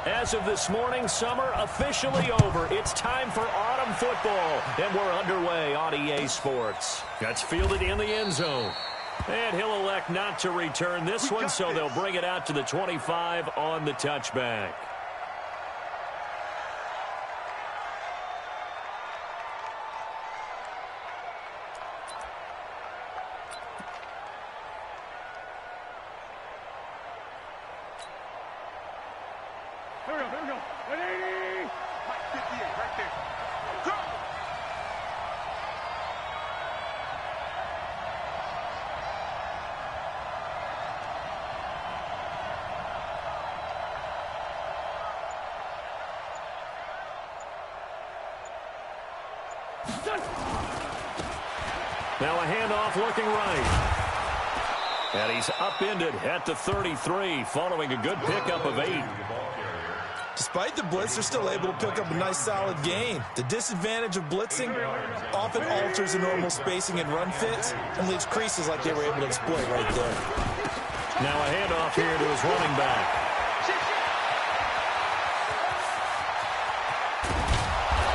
As of this morning, summer officially over. It's time for autumn football, and we're underway on EA Sports. That's fielded in the end zone. And he'll elect not to return this one, so they'll bring it out to the 25 on the touchback. Here we go. 180. 58, right there. Go! Now a handoff looking right. And he's upended at the 33 following a good pickup of 8. Despite the blitz, they're still able to pick up a nice, solid gain. The disadvantage of blitzing often alters the normal spacing and run fits and leaves creases like they were able to exploit right there. Now a handoff here to his running back.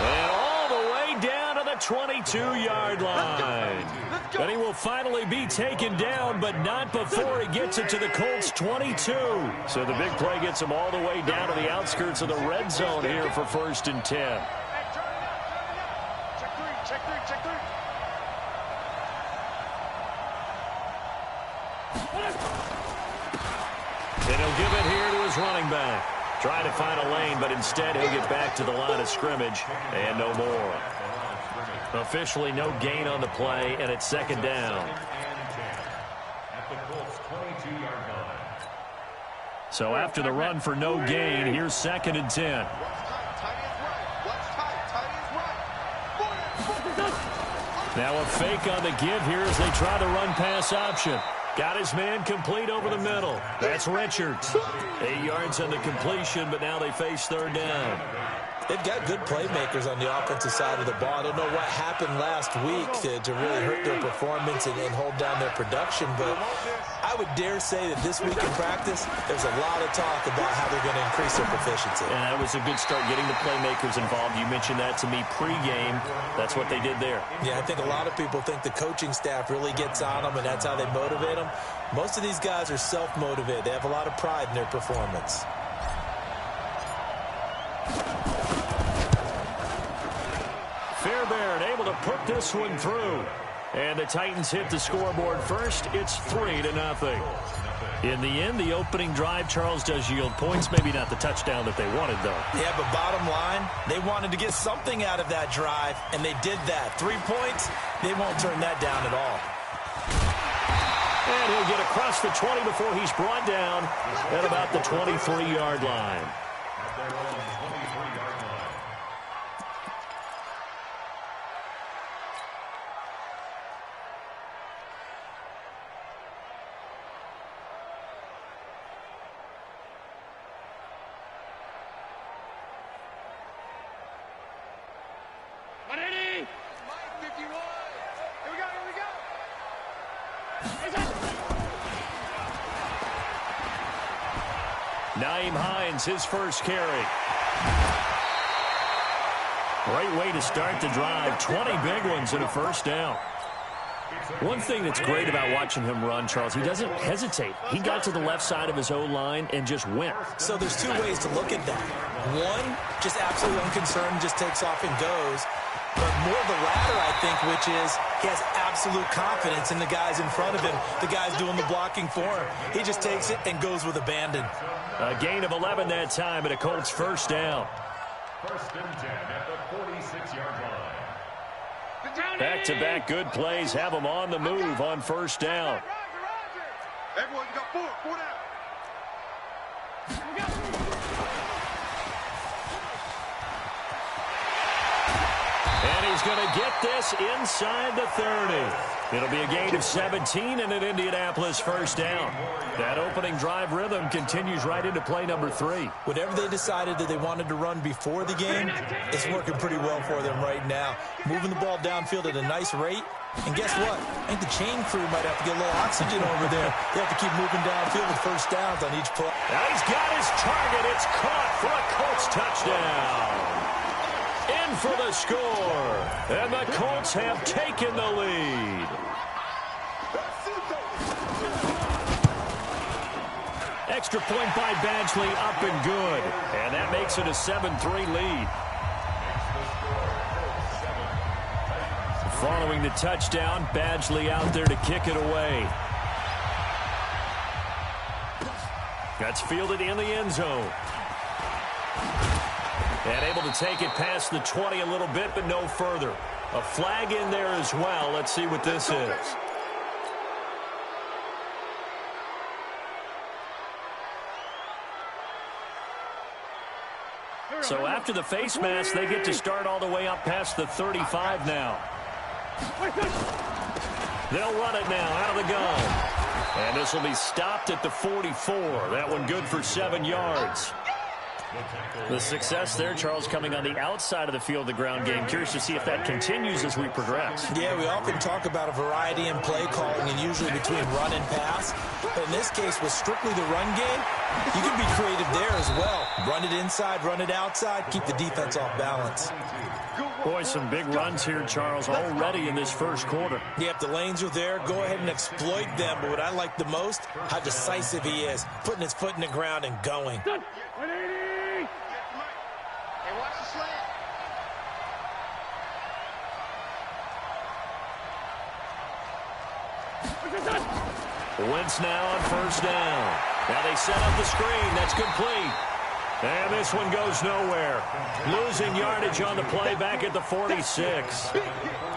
And all the way down to the 22-yard line. And he will finally be taken down, but not before he gets it to the Colts' 22. So the big play gets him all the way down to the outskirts of the red zone here for 1st and 10. Check three. And he'll give it here to his running back. Trying to find a lane, but instead he'll get back to the line of scrimmage and no more. Officially no gain on the play, and it's 2nd down. So after the run for no gain, here's 2nd and 10. Now a fake on the give here as they try the run-pass option. Got his man complete over the middle. That's Richards. 8 yards on the completion, but now they face 3rd down. They've got good playmakers on the offensive side of the ball. I don't know what happened last week to really hurt their performance and hold down their production, but I would dare say that this week in practice, there's a lot of talk about how they're going to increase their proficiency. And that was a good start, getting the playmakers involved. You mentioned that to me pregame. That's what they did there. Yeah, I think a lot of people think the coaching staff really gets on them, and that's how they motivate them. Most of these guys are self-motivated. They have a lot of pride in their performance. Fairbairn able to put this one through. And the Titans hit the scoreboard first. It's 3-0. In the end, the opening drive, Charles, does yield points. Maybe not the touchdown that they wanted, though. Yeah, but bottom line, they wanted to get something out of that drive, and they did that. 3 points, they won't turn that down at all. And he'll get across the 20 before he's brought down at about the 23-yard line. Naeem Hines, his first carry. Great way to start the drive. 20 big ones and a 1st down. One thing that's great about watching him run, Charles, he doesn't hesitate. He got to the left side of his O-line and just went. So there's 2 ways to look at that. One, just absolutely unconcerned, just takes off and goes. But more the latter, I think, which is he has absolute confidence in the guys in front of him, the guys doing the blocking for him. He just takes it and goes with abandon. A gain of 11 that time and a Colts 1st down. 1st and 10 at the 46-yard line. Back-to-back good plays have them on the move on 1st down. Everyone, you got 4 down. And he's going to get this inside the 30. It'll be a gain of 17 and an Indianapolis 1st down. That opening drive rhythm continues right into play number 3. Whatever they decided that they wanted to run before the game, it's working pretty well for them right now. Moving the ball downfield at a nice rate, And guess what? I think the chain crew might have to get a little oxygen over there. They have to keep moving downfield with first downs on each play. Now he's got his target. It's caught for a Colts touchdown. In for the score. And the Colts have taken the lead. Extra point by Badgley, up and good. And that makes it a 7-3 lead. Following the touchdown, Badgley out there to kick it away. That's fielded in the end zone. And able to take it past the 20 a little bit, but no further. A flag in there as well. Let's see what this is. So after the face mask, they get to start all the way up past the 35 now. They'll run it now out of the gun. And this will be stopped at the 44. That one good for 7 yards. The success there, Charles, coming on the outside of the field, the ground game. Curious to see if that continues as we progress. Yeah, we often talk about a variety in play calling and usually between run and pass. But in this case, with strictly the run game, you can be creative there as well. Run it inside, run it outside, keep the defense off balance. Boy, some big runs here, Charles, already in this first quarter. Yep, the lanes are there. Go ahead and exploit them. But what I like the most, how decisive he is, putting his foot in the ground and going. Wentz now on first down. Now they set up the screen. That's complete. And this one goes nowhere. Losing yardage on the play back at the 46.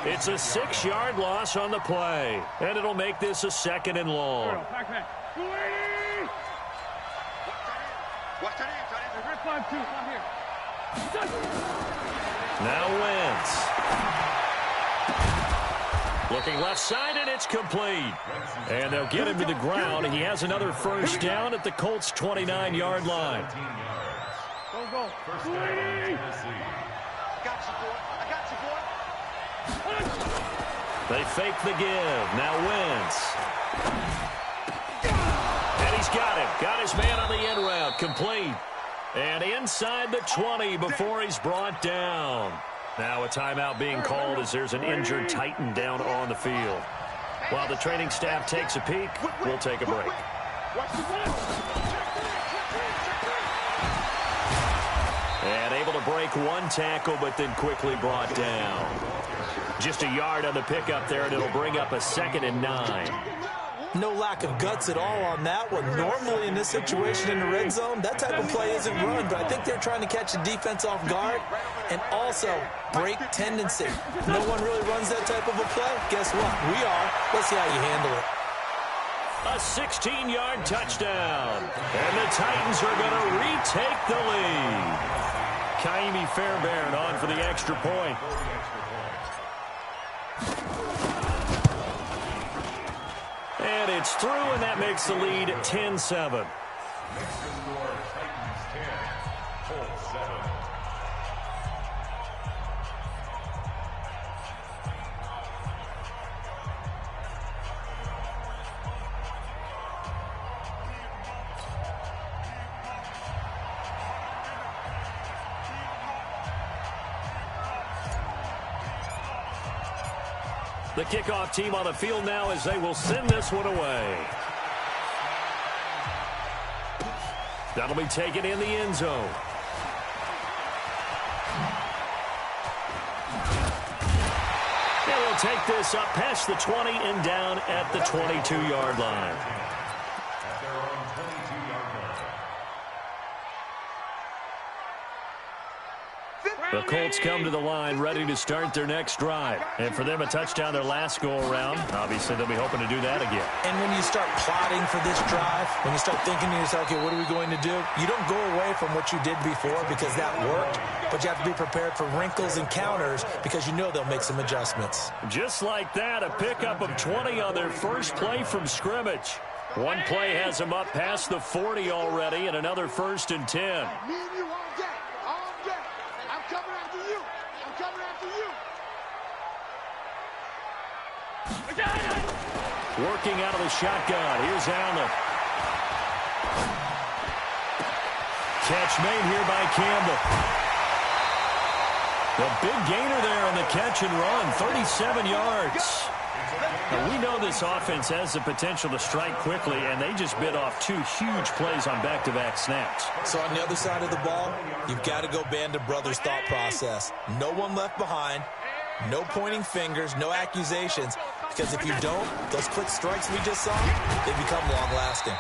It's a 6-yard loss on the play. And it'll make this a 2nd and long. Now Wentz. Looking left side, and it's complete. And they'll get him to the ground. He has another first down at the Colts' 29-yard line. Go. First down, Tennessee. I got you, boy. They fake the give. Now Wentz. And he's got him. Got his man on the end route. Complete. And inside the 20 before he's brought down. Now a timeout being called as there's an injured Titan down on the field. While the training staff takes a peek, we'll take a break. And able to break one tackle, but then quickly brought down. Just a yard on the pickup there, and it'll bring up a 2nd and 9. No lack of guts at all on that one. Normally in this situation in the red zone, that type of play isn't run, but I think they're trying to catch the defense off guard and also break tendency. No one really runs that type of a play. Guess what? We are. Let's see how you handle it. A 16-yard touchdown. And the Titans are going to retake the lead. Kaimi Fairbairn on for the extra point. And it's through, and that makes the lead 10-7. Titans 10, Colts 7. The kickoff team on the field now as they will send this one away. That'll be taken in the end zone. They will take this up past the 20 and down at the 22-yard line. At their own 22-yard line. The Colts come to the line ready to start their next drive. And for them, a touchdown their last go-around. Obviously, they'll be hoping to do that again. And when you start plotting for this drive, when you start thinking to yourself, okay, what are we going to do? You don't go away from what you did before because that worked, but you have to be prepared for wrinkles and counters because you know they'll make some adjustments. Just like that, a pickup of 20 on their first play from scrimmage. One play has them up past the 40 already, and another 1st and 10. Me and you all day. All day. I'm coming after you. I'm coming after you. Working out of the shotgun. Here's Allen. Catch made here by Campbell. The big gainer there on the catch and run, 37 yards. Now, we know this offense has the potential to strike quickly, and they just bit off 2 huge plays on back-to-back snaps. So on the other side of the ball, you've got to go Band of Brothers thought process. No one left behind, no pointing fingers, no accusations, because if you don't, those quick strikes we just saw, they become long-lasting.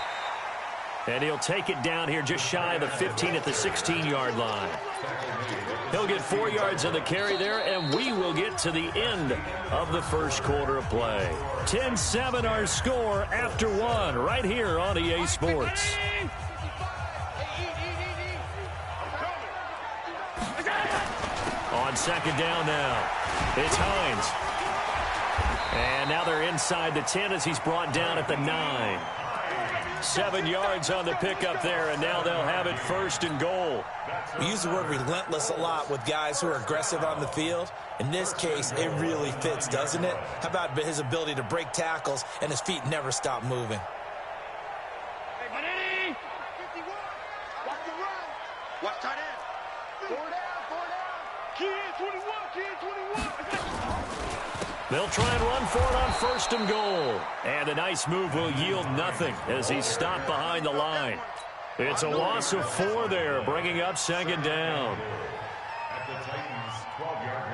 And he'll take it down here just shy of the 15 at the 16-yard line. He'll get 4 yards on the carry there, and we will get to the end of the first quarter of play. 10-7 our score after 1 right here on EA Sports. On second down now, it's Hines. And now they're inside the 10 as he's brought down at the 9. 7 yards on the pickup there, and now they'll have it 1st and goal. We use the word relentless a lot with guys who are aggressive on the field. In this case, it really fits, doesn't it? How about his ability to break tackles and his feet never stop moving? Hey, 51. Watch the run. Watch tight end. 4 down. Kid 21. They'll try and run for it on 1st and goal. And a nice move will yield nothing as he's stopped behind the line. It's a loss of 4 there, bringing up 2nd down. At the Titans' 12-yard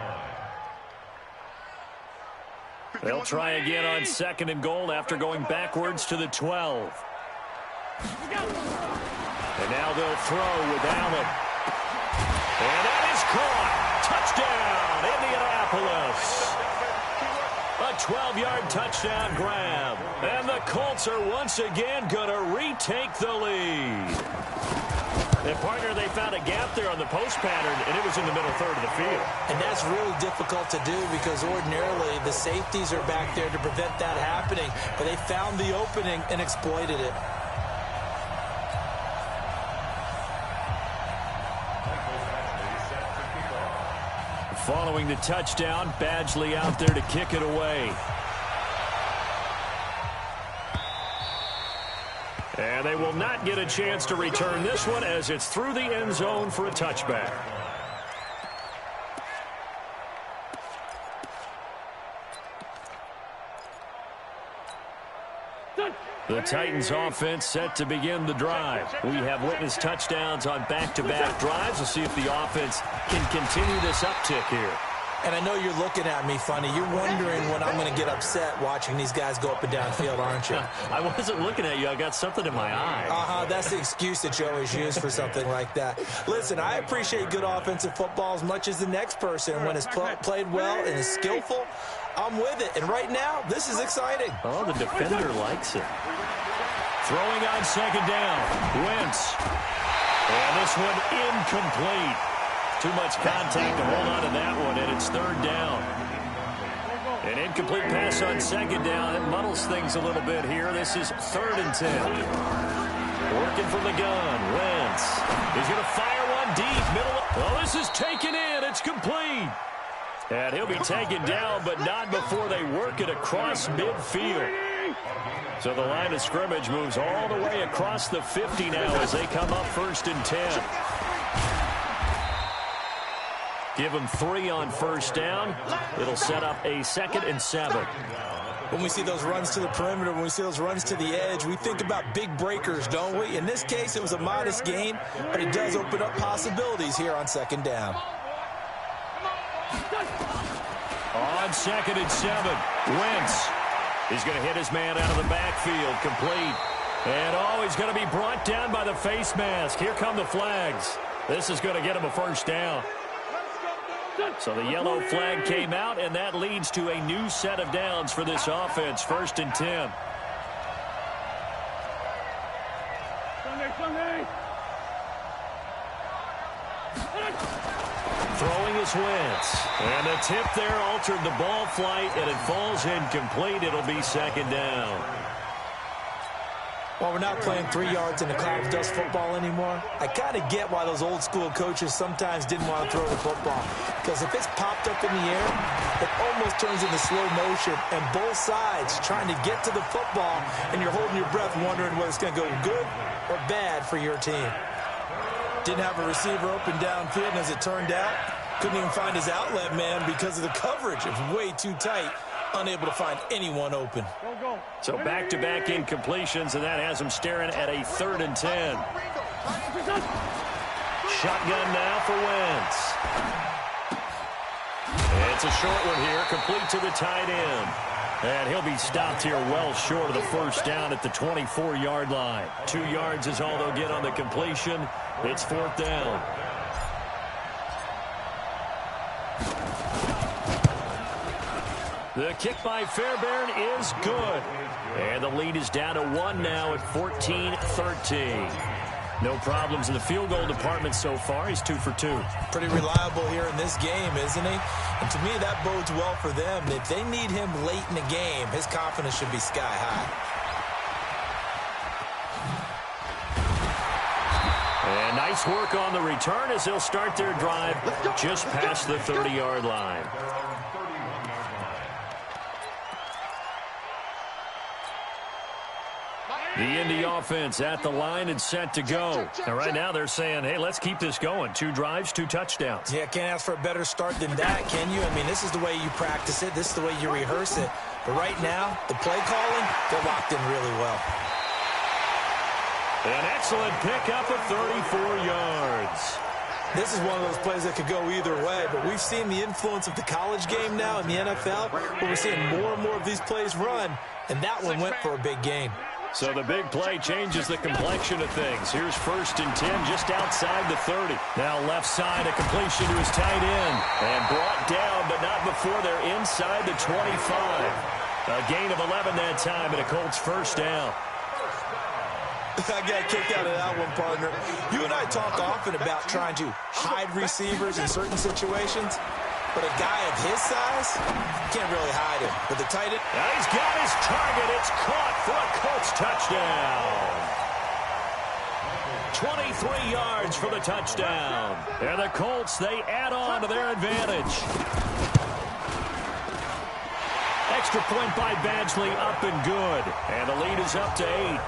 line. They'll try again on 2nd and goal after going backwards to the 12. And now they'll throw with Allen. And that is caught. Touchdown, Indianapolis. A 12-yard touchdown grab. And the Colts are once again going to retake the lead. And, partner, they found a gap there on the post pattern, and it was in the middle third of the field. And that's really difficult to do because ordinarily the safeties are back there to prevent that happening. But they found the opening and exploited it. Following the touchdown, Badgley out there to kick it away. And they will not get a chance to return this one as it's through the end zone for a touchback. The Titans offense set to begin the drive. We have witnessed touchdowns on back-to-back drives. We'll see if the offense can continue this uptick here. And I know you're looking at me funny. You're wondering when I'm going to get upset watching these guys go up and down field, aren't you? I wasn't looking at you. I got something in my eye. That's the excuse that you always use for something like that. Listen, I appreciate good offensive football as much as the next person. When it's played well and is skillful, I'm with it. And right now, this is exciting. Oh, the defender likes it. Throwing on 2nd down. Wentz. And this one incomplete. Too much contact to hold on to that one, and it's 3rd down. An incomplete pass on 2nd down. It muddles things a little bit here. This is 3rd and 10. Working from the gun. Wentz. He's going to fire one deep. Middle. Oh, this is taken in. It's complete. And he'll be taken down, but not before they work it across midfield. So the line of scrimmage moves all the way across the 50 now as they come up 1st and 10. Give them 3 on 1st down. It'll set up a 2nd and 7. When we see those runs to the perimeter, when we see those runs to the edge, we think about big breakers, don't we? In this case, it was a modest gain, but it does open up possibilities here on 2nd down. On 2nd and 7, Wentz. He's going to hit his man out of the backfield, complete. And, he's going to be brought down by the face mask. Here come the flags. This is going to get him a 1st down. So the yellow flag came out, and that leads to a new set of downs for this offense, 1st and 10. Throwing is Wentz. And the tip there altered the ball flight, and it falls incomplete. It'll be 2nd down. While we're not playing 3 yards in a cloud of dust football anymore, I kind of get why those old school coaches sometimes didn't want to throw the football. Because if it's popped up in the air, it almost turns into slow motion, and both sides trying to get to the football, and you're holding your breath wondering whether it's going to go good or bad for your team. Didn't have a receiver open downfield, and as it turned out, couldn't even find his outlet man because of the coverage. It was way too tight. Unable to find anyone open. So back-to-back incompletions, and that has him staring at a 3rd and 10. Shotgun now for Wentz. It's a short one here, complete to the tight end. And he'll be stopped here well short of the first down at the 24-yard line. 2 yards is all they'll get on the completion. It's 4th down. The kick by Fairbairn is good. And the lead is down to 1 now at 14-13. No problems in the field goal department so far. He's 2 for 2. Pretty reliable here in this game, isn't he? And to me, that bodes well for them. If they need him late in the game, his confidence should be sky high. And nice work on the return as they'll start their drive just past the 30-yard line. The Indy offense at the line and set to go. And right now they're saying, hey, let's keep this going. 2 drives, 2 touchdowns. Yeah, can't ask for a better start than that, can you? I mean, this is the way you practice it. This is the way you rehearse it. But right now, the play calling, they're locked in really well. An excellent pickup of 34 yards. This is one of those plays that could go either way, but we've seen the influence of the college game now in the NFL, where we're seeing more and more of these plays run, and that one went for a big gain. So the big play changes the complexion of things. Here's 1st and 10 just outside the 30. Now left side, a completion to his tight end. And brought down, but not before they're inside the 25. A gain of 11 that time, and a Colts 1st down. I got kicked out of that one, partner. You and I talk often about trying to hide receivers in certain situations. But a guy of his size can't really hide him. But the tight end... Now he's got his target. It's caught for a Colts touchdown. 23 yards for the touchdown. And the Colts, they add on to their advantage. Extra point by Badgley, up and good. And the lead is up to 8.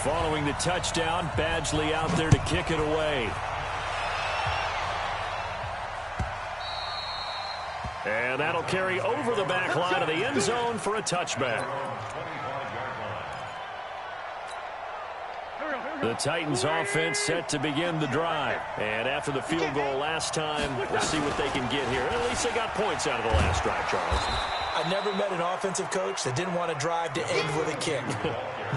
Following the touchdown, Badgley out there to kick it away. And that'll carry over the back line of the end zone for a touchback. The Titans offense set to begin the drive. And after the field goal last time, we'll see what they can get here. At least they got points out of the last drive, Charles. I never met an offensive coach that didn't want to drive to end with a kick.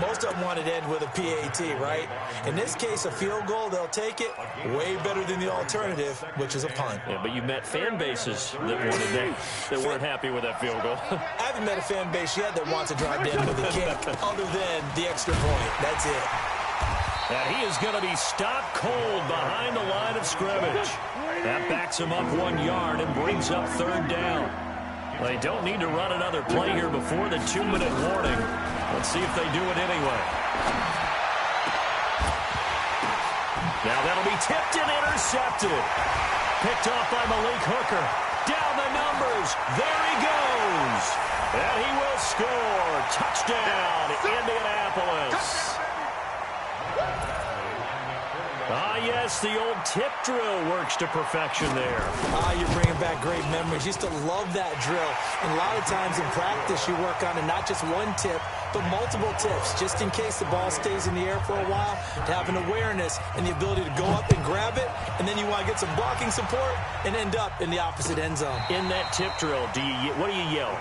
Most of them wanted to end with a PAT, right? In this case, a field goal, they'll take it way better than the alternative, which is a punt. Yeah, but you've met fan bases that wanted that weren't happy with that field goal. I haven't met a fan base yet that wants to drive to end with a kick other than the extra point. That's it. And he is going to be stopped cold behind the line of scrimmage. That backs him up 1 yard and brings up 3rd down. They don't need to run another play here before the 2-minute warning. Let's see if they do it anyway. Now that'll be tipped and intercepted. Picked off by Malik Hooker. Down the numbers. There he goes. And he will score. Touchdown, Indianapolis. Ah, yes, the old tip drill works to perfection there. You're bringing back great memories. Used to love that drill. And a lot of times in practice, you work on it, not just one tip, but multiple tips, just in case the ball stays in the air for a while, to have an awareness and the ability to go up and grab it, and then you want to get some blocking support and end up in the opposite end zone. In that tip drill, what do you yell?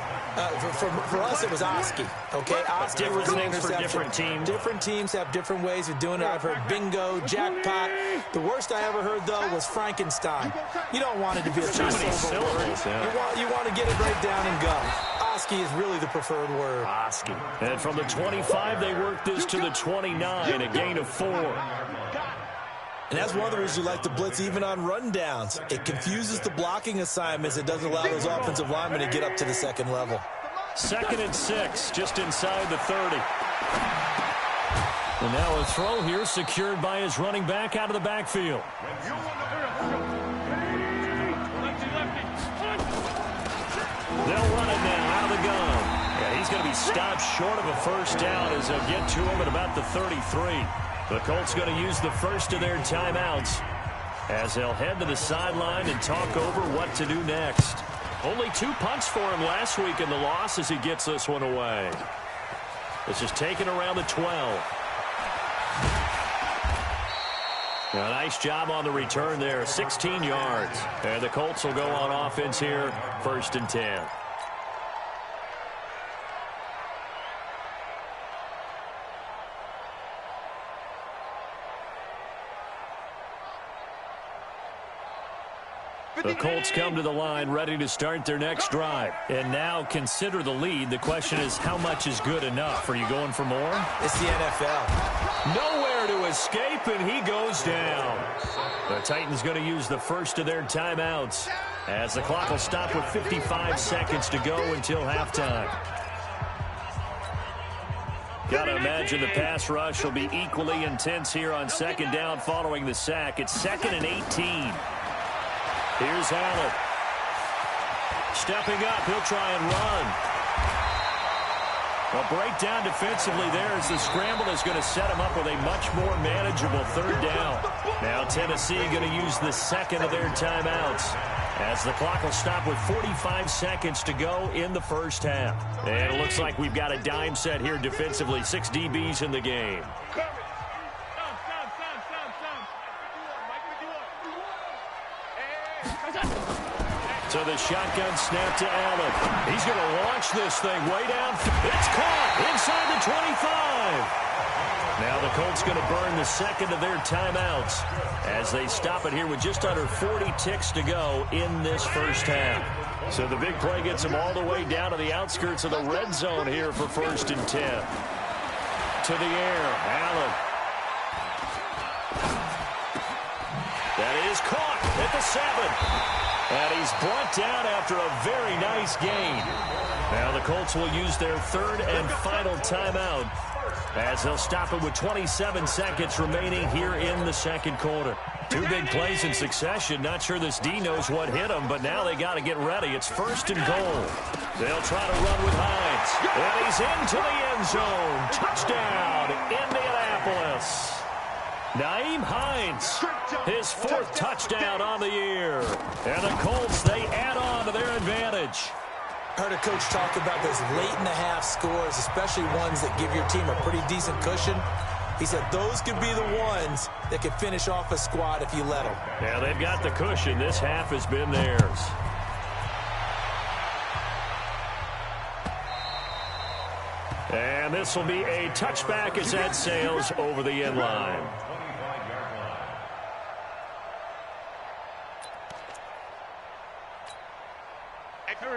For us, it was Oski. Okay, Oski was an names for interception. different teams. Different teams have different ways of doing it. I've heard bingo, jackpot. The worst I ever heard, though, was Frankenstein. You don't want it to be a two-syllable word. Yeah. You want to get it right down and go. Oski is really the preferred word. Oski. And from the 25, they work this to the 29, a gain of 4. And that's one of the reasons you like to blitz even on rundowns. It confuses the blocking assignments. It doesn't allow those offensive linemen to get up to the second level. 2nd and 6, just inside the 30. And now a throw here secured by his running back out of the backfield. They'll run it now out of the gun. Yeah, he's going to be stopped short of a first down as they'll get to him at about the 33. The Colts going to use the first of their timeouts as they'll head to the sideline and talk over what to do next. Only 2 punts for him last week in the loss as he gets this one away. This is taken around the 12. A nice job on the return there, 16 yards. And the Colts will go on offense here, 1st and 10. The Colts come to the line ready to start their next drive. And now consider the lead. The question is, how much is good enough? Are you going for more? It's the NFL. Nowhere to escape, and he goes down. The Titans going to use the first of their timeouts as the clock will stop with 55 seconds to go until halftime. Got to imagine the pass rush will be equally intense here on 2nd down following the sack. It's 2nd and 18. Here's Allen. Stepping up, he'll try and run. A breakdown defensively there as the scramble is going to set him up with a much more manageable 3rd down. Now Tennessee going to use the 2nd of their timeouts as the clock will stop with 45 seconds to go in the first half. And it looks like we've got a dime set here defensively. 6 DBs in the game. So the shotgun snap to Allen. He's going to launch this thing way down. It's caught inside the 25. Now the Colts going to burn the 2nd of their timeouts as they stop it here with just under 40 ticks to go in this first half. So the big play gets them all the way down to the outskirts of the red zone here for 1st and 10. To the air, Allen. That is caught at the 7. And he's brought down after a very nice gain. Now the Colts will use their 3rd and final timeout as they'll stop it with 27 seconds remaining here in the 2nd quarter. 2 big plays in succession. Not sure this D knows what hit him, but now they got to get ready. It's 1st and goal. They'll try to run with Hines. And he's into the end zone. Touchdown, Indianapolis. Nyheim Hines, his 4th touchdown on the year. And the Colts, they add on to their advantage. Heard a coach talk about those late-in-the-half scores, especially ones that give your team a pretty decent cushion. He said those could be the ones that could finish off a squad if you let them. Yeah, they've got the cushion. This half has been theirs. And this will be a touchback as that sails over the end line.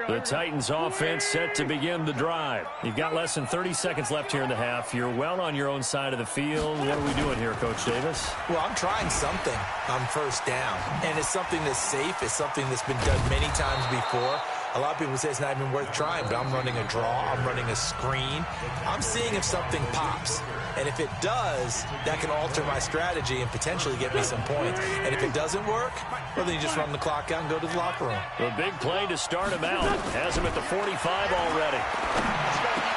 The Titans offense set to begin the drive. You've got less than 30 seconds left here in the half. You're well on your own side of the field. What are we doing here, Coach Davis? Well, I'm trying something on 1st down. And it's something that's safe. It's something that's been done many times before. A lot of people say it's not even worth trying, but I'm running a draw. I'm running a screen. I'm seeing if something pops. And if it does, that can alter my strategy and potentially get me some points. And if it doesn't work, well, then you just run the clock out and go to the locker room. The big play to start him out. Has him at the 45 already.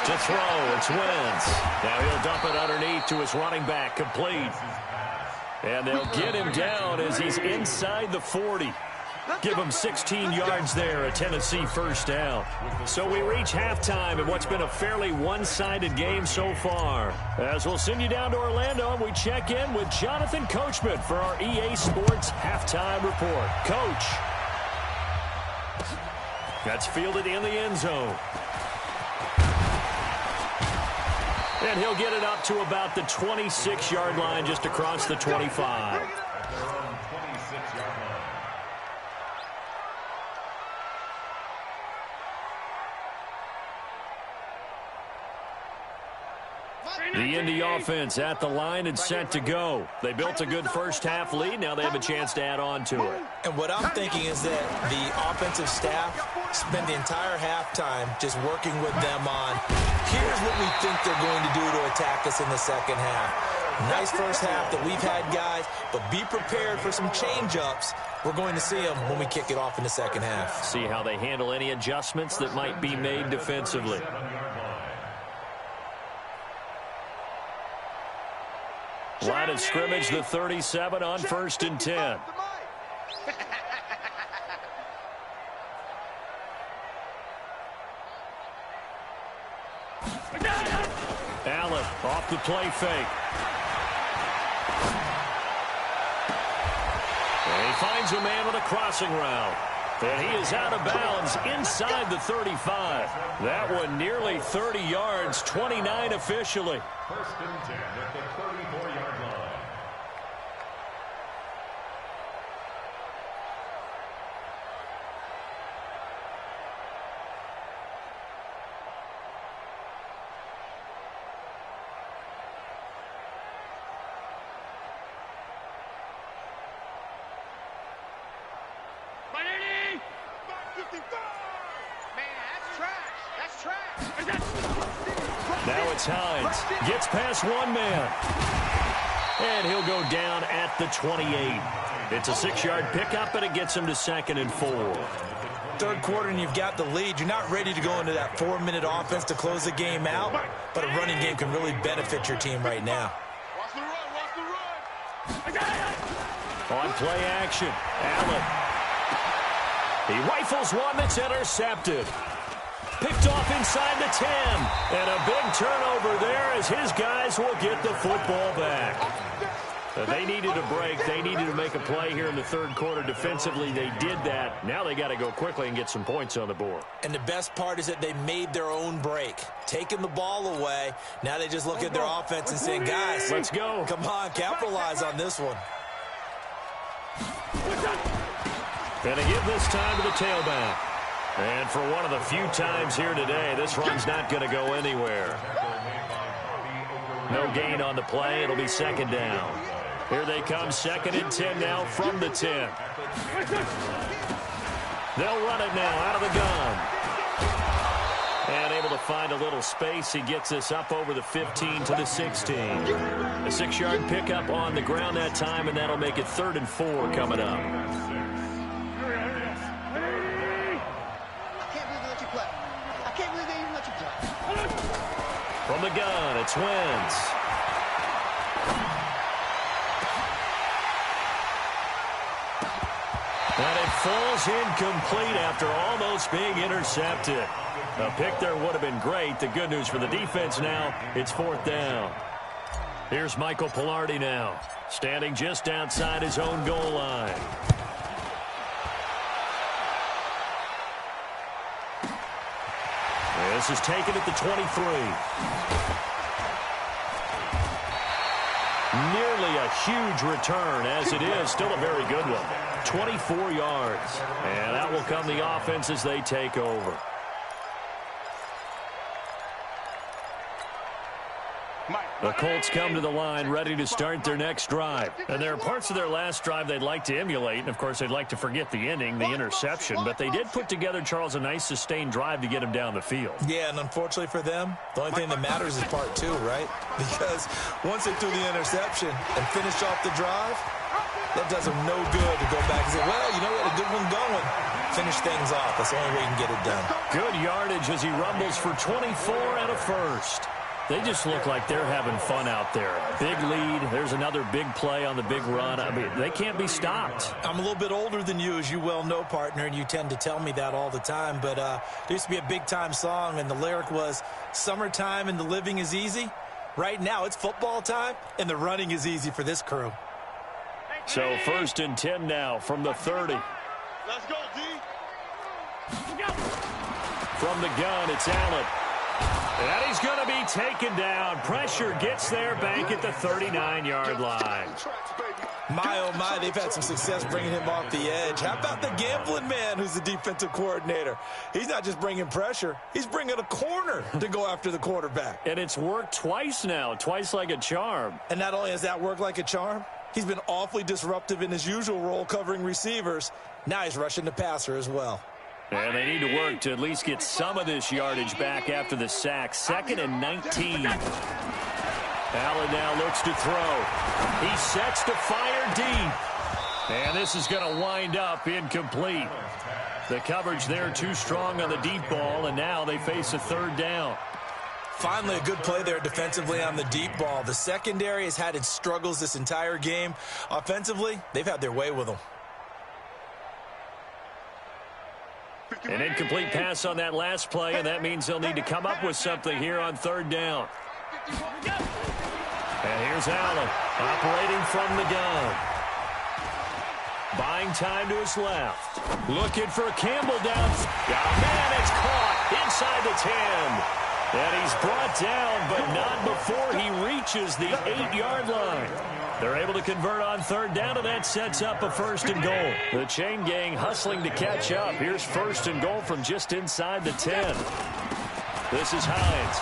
To throw, it's Wentz. Now he'll dump it underneath to his running back, complete. And they'll get him down as he's inside the 40. Give him 16 yards there, a Tennessee 1st down. So we reach halftime in what's been a fairly one-sided game so far. As we'll send you down to Orlando, and we check in with Jonathan Coachman for our EA Sports Halftime Report. Coach. That's fielded in the end zone. And he'll get it up to about the 26-yard line, just across the 25. The Indy offense at the line and set to go. They built a good first-half lead. Now they have a chance to add on to it. And what I'm thinking is that the offensive staff spent the entire halftime just working with them on, here's what we think they're going to do to attack us in the second half. Nice first half that we've had, guys, but be prepared for some change-ups. We're going to see them when we kick it off in the second half. See how they handle any adjustments that might be made defensively. Line of scrimmage, the 37 on 1st and 10. Allen off the play fake. And he finds a man with a crossing route. And he is out of bounds inside the 35. That one nearly 30 yards, 29 officially. 1st and 10 at the 34-yard line. Now it's Hines. Gets past one man. And he'll go down at the 28. It's a 6-yard pickup, and it gets him to 2nd and 4. Third quarter, and you've got the lead. You're not ready to go into that 4-minute offense to close the game out, but a running game can really benefit your team right now. Watch the run, watch the run. On play action, Allen. He rifles one that's intercepted. Picked off inside the 10. And a big turnover there as his guys will get the football back. They needed a break. They needed to make a play here in the third quarter defensively. They did that. Now they got to go quickly and get some points on the board. And the best part is that they made their own break. Taking the ball away. Now they just look at their offense and say, guys, let's go. Come on, capitalize on this one. And they give this time to the tailback. And for one of the few times here today, this run's not going to go anywhere. No gain on the play. It'll be 2nd down. Here they come, 2nd and 10 now from the 10. They'll run it now out of the gun. And able to find a little space. He gets this up over the 15 to the 16. A 6-yard pickup on the ground that time, and that'll make it 3rd and 4 coming up. From the gun, it's Wentz. And it falls incomplete after almost being intercepted. A pick there would have been great. The good news for the defense now, it's 4th down. Here's Michael Pilardi now, standing just outside his own goal line. This is taken at the 23. Nearly a huge return, as it is. Still a very good one. 24 yards. And out will come the offense as they take over. The Colts come to the line ready to start their next drive. And there are parts of their last drive they'd like to emulate. And, of course, they'd like to forget the ending, the interception. But they did put together, Charles, a nice sustained drive to get him down the field. Yeah, and unfortunately for them, the only thing that matters is part 2, right? Because once they threw the interception and finished off the drive, that does them no good to go back and say, well, you know, we had a good one going. Finish things off. That's the only way you can get it done. Good yardage as he rumbles for 24 and a first. They just look like they're having fun out there. Big lead. There's another big play on the big run. I mean, they can't be stopped. I'm a little bit older than you, as you well know, partner, and you tend to tell me that all the time. But there used to be a big-time song, and the lyric was, summertime and the living is easy. Right now, it's football time, and the running is easy for this crew. So 1st and 10 now from the 30. Let's go, D. From the gun, it's Allen. And he's going to be taken down. Pressure gets there back at the 39-yard line. My, oh, my, they've had some success bringing him off the edge. How about the gambling man who's the defensive coordinator? He's not just bringing pressure. He's bringing a corner to go after the quarterback. And it's worked twice now, twice like a charm. And not only has that worked like a charm, he's been awfully disruptive in his usual role covering receivers. Now he's rushing the passer as well. And they need to work to at least get some of this yardage back after the sack. 2nd and 19. Allen now looks to throw. He sets to fire deep. And this is going to wind up incomplete. The coverage there too strong on the deep ball, and now they face a 3rd down. Finally, a good play there defensively on the deep ball. The secondary has had its struggles this entire game. Offensively, they've had their way with them. An incomplete pass on that last play, and that means they'll need to come up with something here on 3rd down. And here's Allen, operating from the gun. Buying time to his left. Looking for Campbell down. Oh, man, it's caught inside the 10. And he's brought down, but not before he reaches the 8-yard line. They're able to convert on 3rd down, and that sets up a 1st and goal. The chain gang hustling to catch up. Here's 1st and goal from just inside the 10. This is Hines.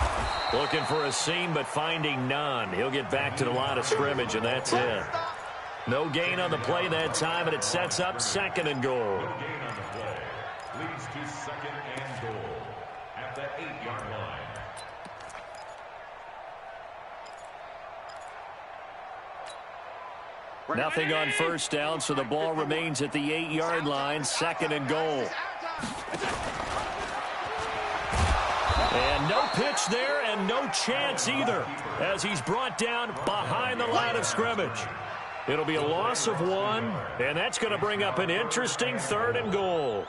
Looking for a seam, but finding none. He'll get back to the line of scrimmage, and that's it. No gain on the play that time, and it sets up 2nd and goal. No gain on the play. Leads to 2nd and goal at the 8-yard line. Nothing on 1st down, so the ball remains at the 8-yard line. 2nd and goal. And no pitch there and no chance either as he's brought down behind the line of scrimmage. It'll be a loss of 1, and that's going to bring up an interesting 3rd and goal.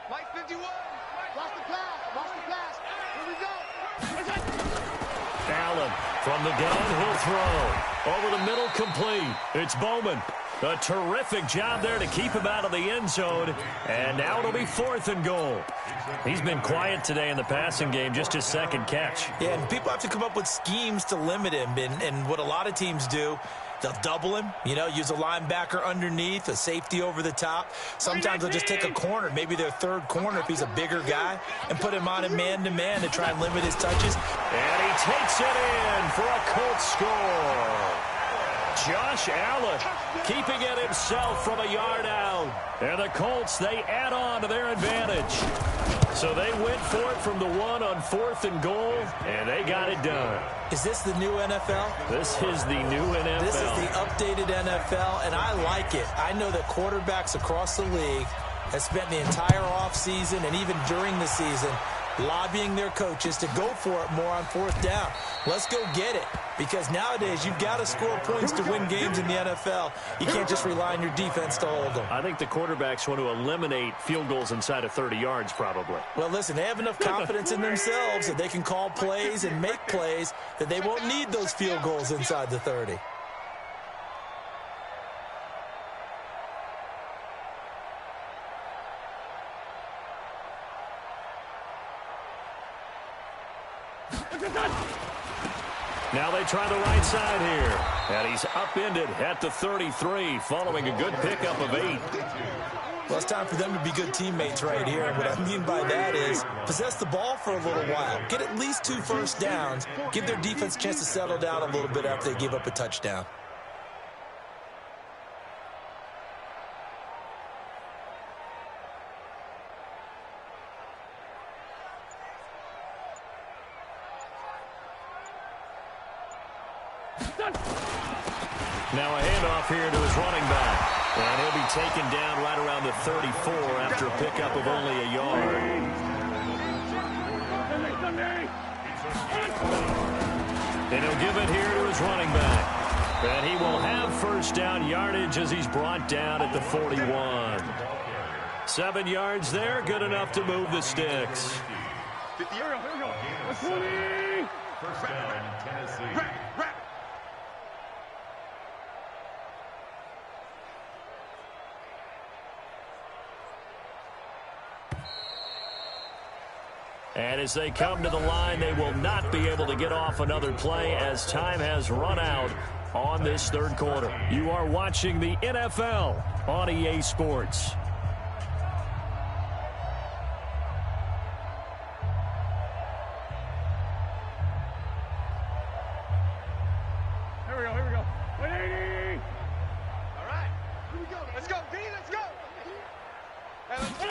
Mike 51. Lost the pass. Here we go. Allen from the gun, he'll throw. Over the middle, complete. It's Bowman. A terrific job there to keep him out of the end zone. And now it'll be 4th and goal. He's been quiet today in the passing game, just his 2nd catch. Yeah, and people have to come up with schemes to limit him. And what a lot of teams do, they'll double him, use a linebacker underneath, a safety over the top. Sometimes they'll just take a corner, maybe their 3rd corner if he's a bigger guy, and put him on a man-to-man to try and limit his touches. And he takes it in for a Colts score. Josh Allen keeping it himself from a yard out. And the Colts, they add on to their advantage. So they went for it from the 1 on 4th and goal, and they got it done. Is this the new NFL? This is the new NFL. This is the updated NFL, and I like it. I know that quarterbacks across the league have spent the entire offseason and even during the season lobbying their coaches to go for it more on 4th down. Let's go get it. Because nowadays, you've got to score points to win games in the NFL. You can't just rely on your defense to hold them. I think the quarterbacks want to eliminate field goals inside of 30 yards, probably. Well, listen, they have enough confidence in themselves that they can call plays and make plays that they won't need those field goals inside the 30. Now they try the right side here. And he's upended at the 33 following a good pickup of 8. Well, it's time for them to be good teammates right here. And what I mean by that is possess the ball for a little while. Get at least 2 first downs. Give their defense a chance to settle down a little bit after they give up a touchdown. Now a handoff here to his running back. And he'll be taken down right around the 34 after a pickup of only a yard. And he'll give it here to his running back. And he will have first down yardage as he's brought down at the 41. 7 yards there, good enough to move the sticks. 50. Here we go. First down, Tennessee. And as they come to the line, they will not be able to get off another play as time has run out on this third quarter. You are watching the NFL on EA Sports. Here we go. 180. All right. Here we go. Let's go, D. Let's go. Hey, let's go.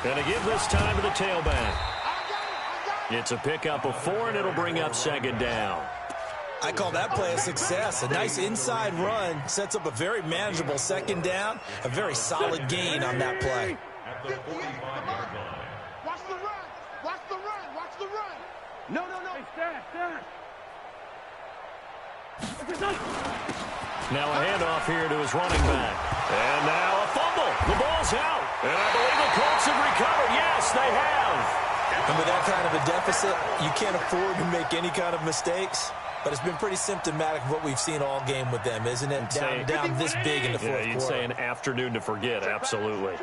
Going to give this time to the tailback. It's a pickup of 4, and it'll bring up second down. I call that play a success. A nice inside run sets up a very manageable second down, a very solid gain on that play. At the 45-yard line. Watch the run. Watch the run. Watch the run. No. Hey, stand. Now a handoff here to his running back. And now a fumble. The ball's out. And I believe the Colts have recovered. Yes, they have. And with that kind of a deficit, you can't afford to make any kind of mistakes. But it's been pretty symptomatic of what we've seen all game with them, isn't it? Down this big in the fourth quarter. You'd say an afternoon to forget, absolutely.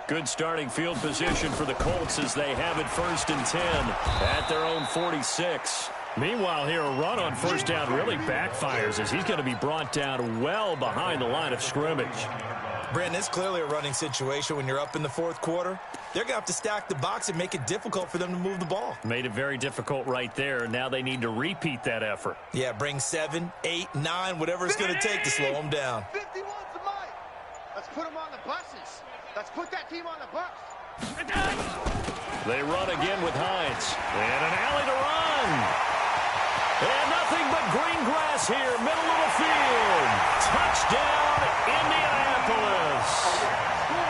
Good starting field position for the Colts as they have it 1st and 10 at their own 46. Meanwhile, here a run on first down really backfires as he's going to be brought down well behind the line of scrimmage. Brandon, it's clearly a running situation when you're up in the fourth quarter. They're going to have to stack the box and make it difficult for them to move the ball. Made it very difficult right there. Now they need to repeat that effort. Yeah, bring 7, 8, 9, whatever it's going to take to slow them down. 51 to Mike. Let's put them on the buses. Let's put that team on the bus. They run again with Hines. And an alley to run. And nothing but green grass here, middle of the field. Touchdown, Indianapolis.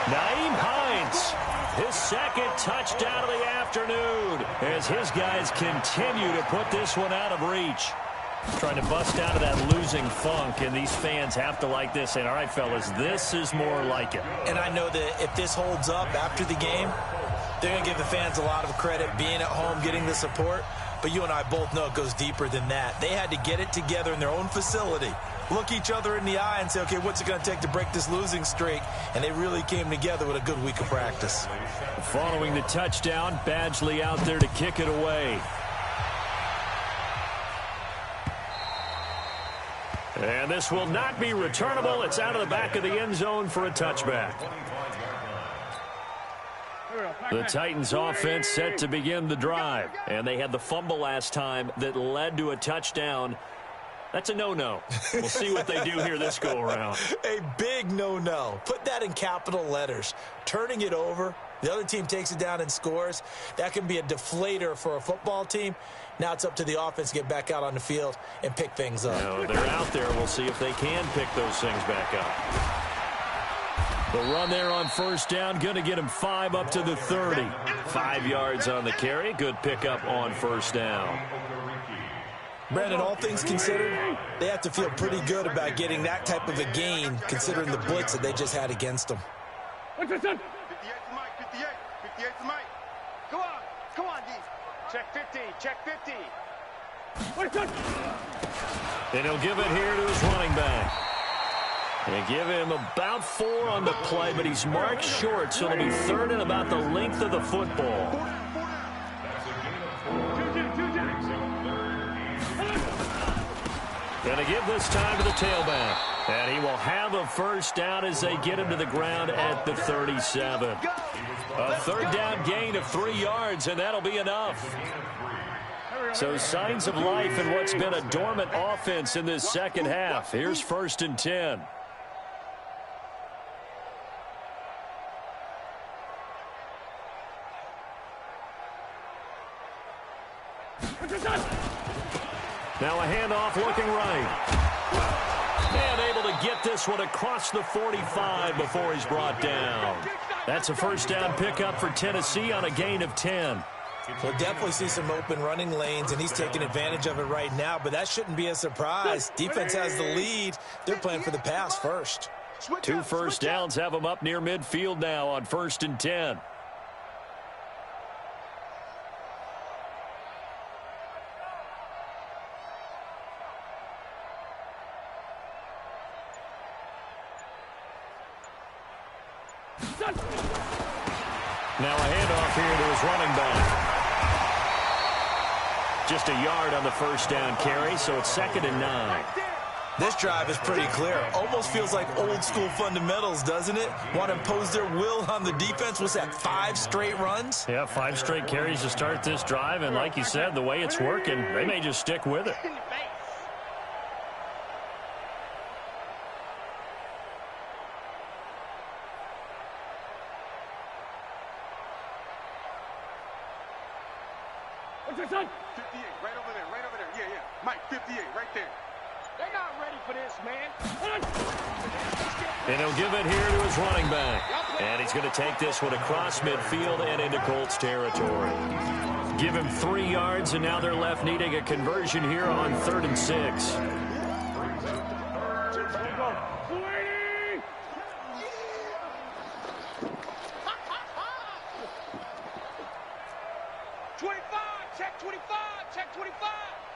Naeem Hines, his second touchdown of the afternoon as his guys continue to put this one out of reach. Trying to bust out of that losing funk, and these fans have to like this. And all right, fellas, this is more like it. And I know that if this holds up after the game, they're going to give the fans a lot of credit being at home, getting the support. But you and I both know it goes deeper than that. They had to get it together in their own facility, look each other in the eye and say, okay, what's it going to take to break this losing streak? And they really came together with a good week of practice. Following the touchdown, Badgley out there to kick it away. And this will not be returnable. It's out of the back of the end zone for a touchback. The Titans offense set to begin the drive. And they had the fumble last time that led to a touchdown. That's a no-no. We'll see what they do here this go-around. A big no-no. Put that in capital letters. Turning it over, the other team takes it down and scores. That can be a deflator for a football team. Now it's up to the offense to get back out on the field and pick things up. No, they're out there. We'll see if they can pick those things back up. The run there on first down, going to get him 5 up to the 30. 5 yards on the carry. Good pickup on first down. Brandon, all things considered, they have to feel pretty good about getting that type of a gain, considering the blitz that they just had against them. 58 to Mike, 58 to Mike. Come on, D. Check 50, check 50. And he'll give it here to his running back. They give him about 4 on the play, but he's marked short, so it'll be 3rd and about the length of the football. Going to give this time to the tailback. And he will have a first down as they get him to the ground at the 37. A 3rd down gain of 3 yards, and that'll be enough. So signs of life in what's been a dormant offense in this second half. Here's 1st and 10. Now a handoff looking right. And able to get this one across the 45 before he's brought down. That's a first down pickup for Tennessee on a gain of 10. We'll definitely see some open running lanes, and he's taking advantage of it right now, but that shouldn't be a surprise. Defense has the lead. They're playing for the pass first. 2 first downs have them up near midfield now on 1st and 10. Now a handoff here to his running back. Just a yard on the first down carry, so it's 2nd and 9. This drive is pretty clear. Almost feels like old school fundamentals, doesn't it? Want to impose their will on the defense. What's that, 5 straight runs? Yeah, 5 straight carries to start this drive, and like you said, the way it's working, they may just stick with it. What's your son? 58, right over there, right over there. Yeah, yeah. Mike, 58, right there. They're not ready for this, man. And he'll give it here to his running back. And he's going to take this one across midfield and into Colts territory. Give him 3 yards, and now they're left needing a conversion here on 3rd and 6. 25, check 25, check 25.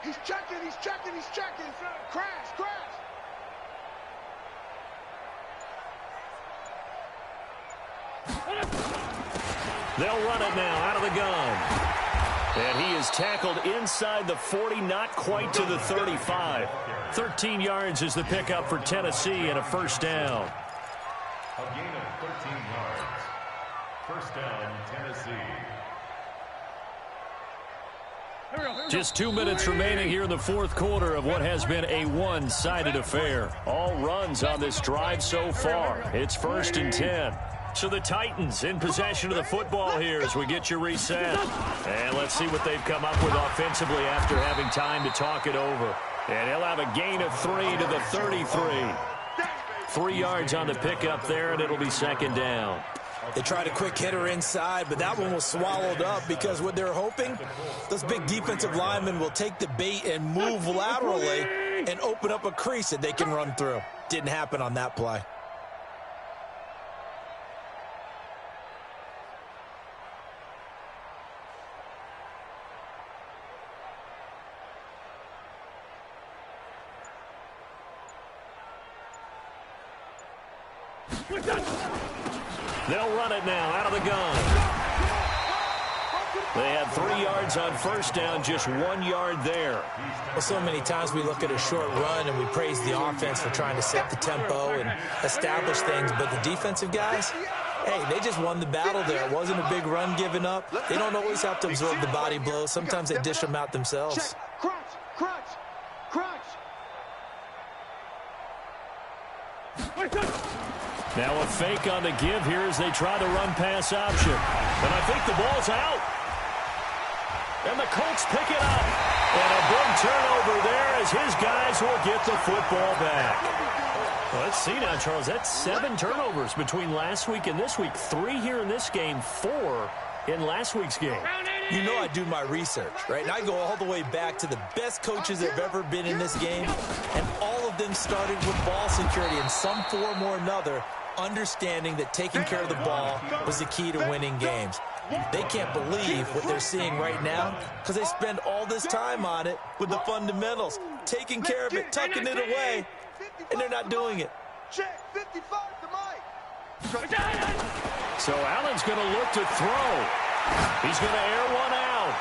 He's checking, he's checking, he's checking. Crash, crash. They'll run it now out of the gun. And he is tackled inside the 40, not quite to the 35. 13 yards is the pickup for Tennessee and a first down. A gain of 13 yards. First down, Tennessee. Just 2 minutes remaining here in the 4th quarter of what has been a one-sided affair. All runs on this drive so far. It's 1st and 10. So the Titans in possession of the football here as we get you reset. And let's see what they've come up with offensively after having time to talk it over. And he'll have a gain of 3 to the 33. 3 yards on the pickup there, and it'll be 2nd down. They tried a quick hitter inside, but that one was swallowed up because what they're hoping, those big defensive linemen will take the bait and move laterally and open up a crease that they can run through. Didn't happen on that play. They'll run it now out of the gun. They had 3 yards on first down, just 1 yard there. Well, so many times we look at a short run and we praise the offense for trying to set the tempo and establish things, but the defensive guys, hey, they just won the battle there. It wasn't a big run given up. They don't always have to absorb the body blows. Sometimes they dish them out themselves. Crunch, crunch, crunch. Now a fake on the give here as they try the run-pass option. And I think the ball's out. And the Colts pick it up. And a big turnover there as his guys will get the football back. Well, let's see now, Charles. That's 7 turnovers between last week and this week. 3 here in this game, 4 in last week's game. You know I do my research, right? And I go all the way back to the best coaches that have ever been in this game. And all of them started with ball security in some form or another, understanding that taking care of the ball was the key to winning games. They can't believe what they're seeing right now because they spend all this time on it with the fundamentals, taking care of it, tucking it away, and they're not doing it. Check 55 to Mike. So Allen's going to look to throw. He's going to air one out.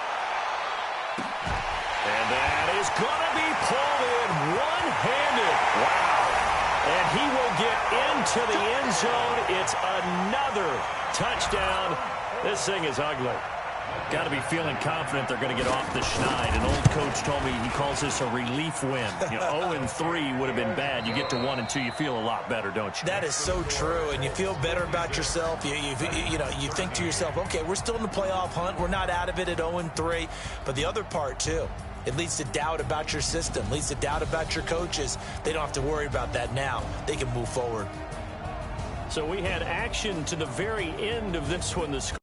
And that is going to be pulled in one-handed. Wow. And he will get into the end zone. It's another touchdown. This thing is ugly. Got to be feeling confident they're going to get off the schneid. An old coach told me he calls this a relief win. 0-3 would have been bad. You get to 1-2, you feel a lot better, don't you? That is so true, and you feel better about yourself. You think to yourself, okay, we're still in the playoff hunt. We're not out of it at 0-3. But the other part, too, it leads to doubt about your system, leads to doubt about your coaches. They don't have to worry about that now. They can move forward. So we had action to the very end of this one. The